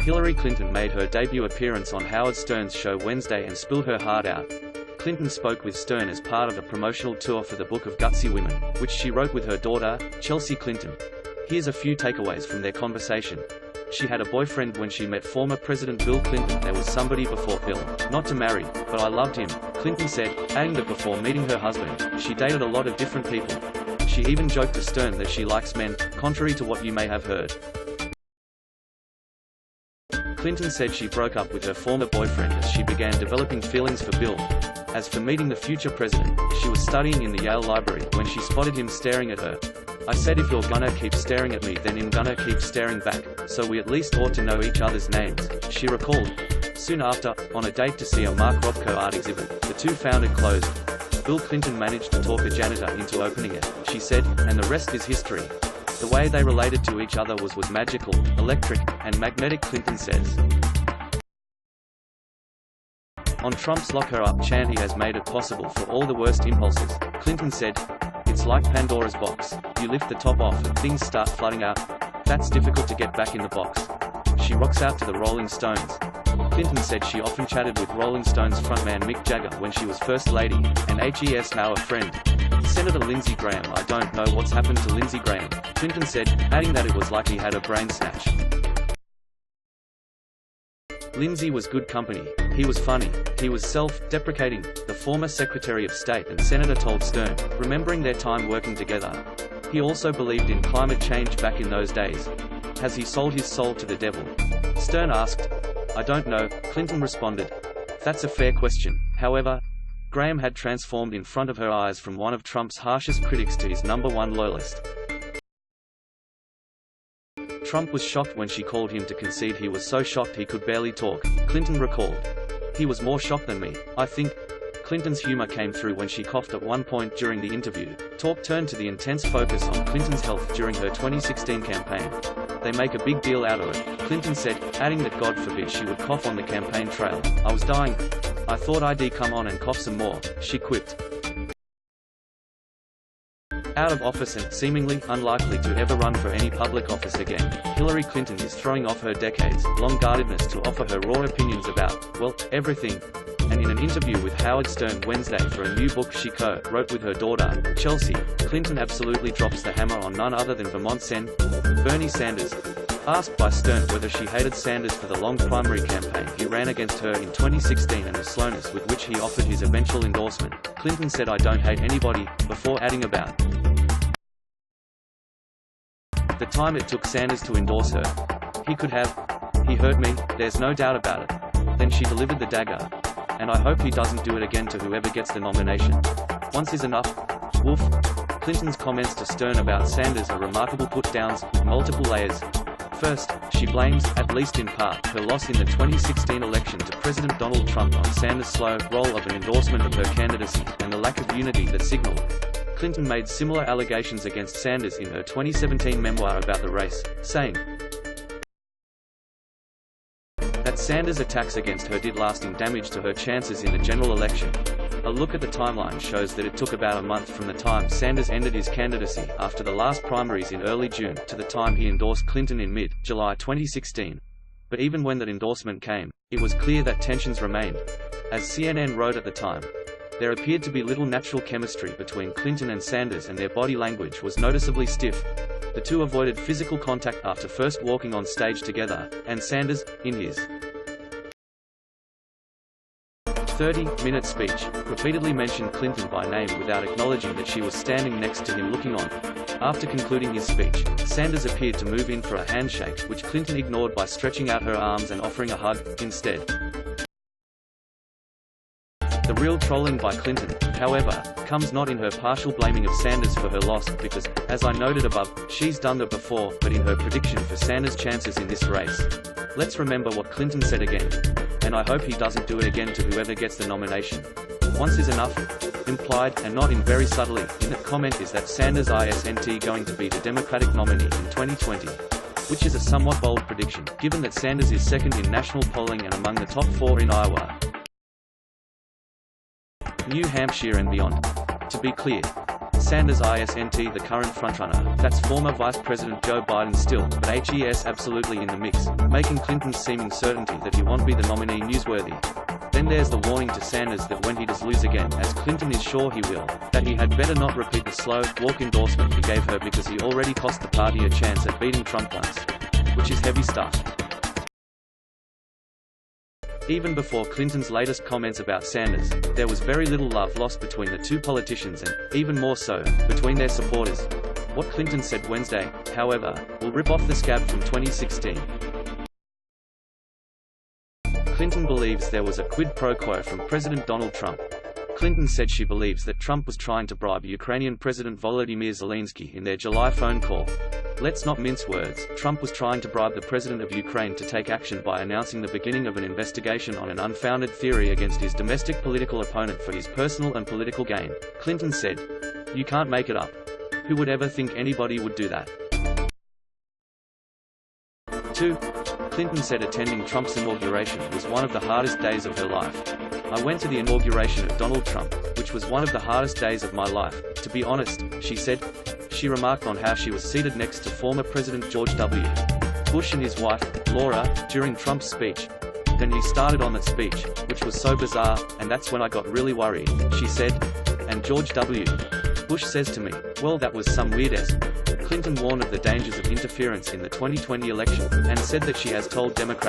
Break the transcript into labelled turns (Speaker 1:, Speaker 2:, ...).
Speaker 1: Hillary Clinton made her debut appearance on Howard Stern's show Wednesday and spilled her heart out. Clinton spoke with Stern as part of a promotional tour for the Book of Gutsy Women, which she wrote with her daughter, Chelsea Clinton. Here's a few takeaways from their conversation. She had a boyfriend when she met former President Bill Clinton. There was somebody before Bill, not to marry, but I loved him, Clinton said, adding that before meeting her husband, she dated a lot of different people. She even joked to Stern that she likes men, contrary to what you may have heard. Clinton said she broke up with her former boyfriend as she began developing feelings for Bill. As for meeting the future president, she was studying in the Yale Library when she spotted him staring at her. I said, if you're gonna keep staring at me, then I'm gonna keep staring back, so we at least ought to know each other's names, she recalled. Soon after, on a date to see a Mark Rothko art exhibit, the two found it closed. Bill Clinton managed to talk a janitor into opening it, she said, and the rest is history. The way they related to each other was magical, electric, and magnetic, Clinton says. On Trump's lock her up chant, he has made it possible for all the worst impulses, Clinton said. It's like Pandora's box. You lift the top off and things start flooding out. That's difficult to get back in the box. She rocks out to the Rolling Stones. Clinton said she often chatted with Rolling Stones frontman Mick Jagger when she was First Lady, and HES now a friend. Senator Lindsey Graham, I don't know what's happened to Lindsey Graham, Clinton said, adding that it was like he had a brain snatch. Lindsey was good company. He was funny. He was self-deprecating, the former Secretary of State and Senator told Stern, remembering their time working together. He also believed in climate change back in those days. Has he sold his soul to the devil? Stern asked. I don't know, Clinton responded. That's a fair question. However, Graham had transformed in front of her eyes from one of Trump's harshest critics to his #1 loyalist. Trump was shocked when she called him to concede. He was so shocked he could barely talk, Clinton recalled. He was more shocked than me, I think. Clinton's humor came through when she coughed at one point during the interview. Talk turned to the intense focus on Clinton's health during her 2016 campaign. They make a big deal out of it, Clinton said, adding that God forbid she would cough on the campaign trail. I was dying. I thought I'd come on and cough some more, she quipped. Out of office and seemingly unlikely to ever run for any public office again, Hillary Clinton is throwing off her decades-long guardedness to offer her raw opinions about, well, everything. And in an interview with Howard Stern Wednesday for a new book she co-wrote with her daughter, Chelsea, Clinton absolutely drops the hammer on none other than Vermont Sen. Bernie Sanders. Asked by Stern whether she hated Sanders for the long primary campaign he ran against her in 2016 and the slowness with which he offered his eventual endorsement, Clinton said, I don't hate anybody, before adding about the time it took Sanders to endorse her. He could have. He hurt me, there's no doubt about it. Then she delivered the dagger. And I hope he doesn't do it again to whoever gets the nomination. Once is enough. Woof. Clinton's comments to Stern about Sanders are remarkable put-downs, with multiple layers. First, she blames, at least in part, her loss in the 2016 election to President Donald Trump on Sanders' slow roll of an endorsement of her candidacy, and the lack of unity that signaled. Clinton made similar allegations against Sanders in her 2017 memoir about the race, saying that Sanders' attacks against her did lasting damage to her chances in the general election. A look at the timeline shows that it took about a month from the time Sanders ended his candidacy after the last primaries in early June to the time he endorsed Clinton in mid-July 2016. But even when that endorsement came, it was clear that tensions remained. As CNN wrote at the time, there appeared to be little natural chemistry between Clinton and Sanders, and their body language was noticeably stiff. The two avoided physical contact after first walking on stage together, and Sanders, in his 30-minute speech, repeatedly mentioned Clinton by name without acknowledging that she was standing next to him looking on. After concluding his speech, Sanders appeared to move in for a handshake, which Clinton ignored by stretching out her arms and offering a hug, instead. The real trolling by Clinton, however, comes not in her partial blaming of Sanders for her loss, because, as I noted above, she's done that before, but in her prediction for Sanders' chances in this race. Let's remember what Clinton said again. And I hope he doesn't do it again to whoever gets the nomination. Once is enough. Implied, and not in very subtly, in that comment is that Sanders isn't going to be the Democratic nominee in 2020. Which is a somewhat bold prediction, given that Sanders is second in national polling and among the top 4 in Iowa, New Hampshire and beyond. To be clear, Sanders isn't the current frontrunner, that's former Vice President Joe Biden still, but he's absolutely in the mix, making Clinton's seeming certainty that he won't be the nominee newsworthy. Then there's the warning to Sanders that when he does lose again, as Clinton is sure he will, that he had better not repeat the slow, walk endorsement he gave her because he already cost the party a chance at beating Trump once. Which is heavy stuff. Even before Clinton's latest comments about Sanders, there was very little love lost between the two politicians and, even more so, between their supporters. What Clinton said Wednesday, however, will rip off the scab from 2016. Clinton believes there was a quid pro quo from President Donald Trump. Clinton said she believes that Trump was trying to bribe Ukrainian President Volodymyr Zelensky in their July phone call. Let's not mince words, Trump was trying to bribe the president of Ukraine to take action by announcing the beginning of an investigation on an unfounded theory against his domestic political opponent for his personal and political gain. Clinton said, "You can't make it up. Who would ever think anybody would do that?" 2. Clinton said attending Trump's inauguration was one of the hardest days of her life. "I went to the inauguration of Donald Trump, which was one of the hardest days of my life, to be honest," she said. She remarked on how she was seated next to former President George W. Bush and his wife, Laura, during Trump's speech. Then he started on the speech, which was so bizarre, and that's when I got really worried, she said. And George W. Bush says to me, "Well, that was some weird-esque." Clinton warned of the dangers of interference in the 2020 election, and said that she has told Democrat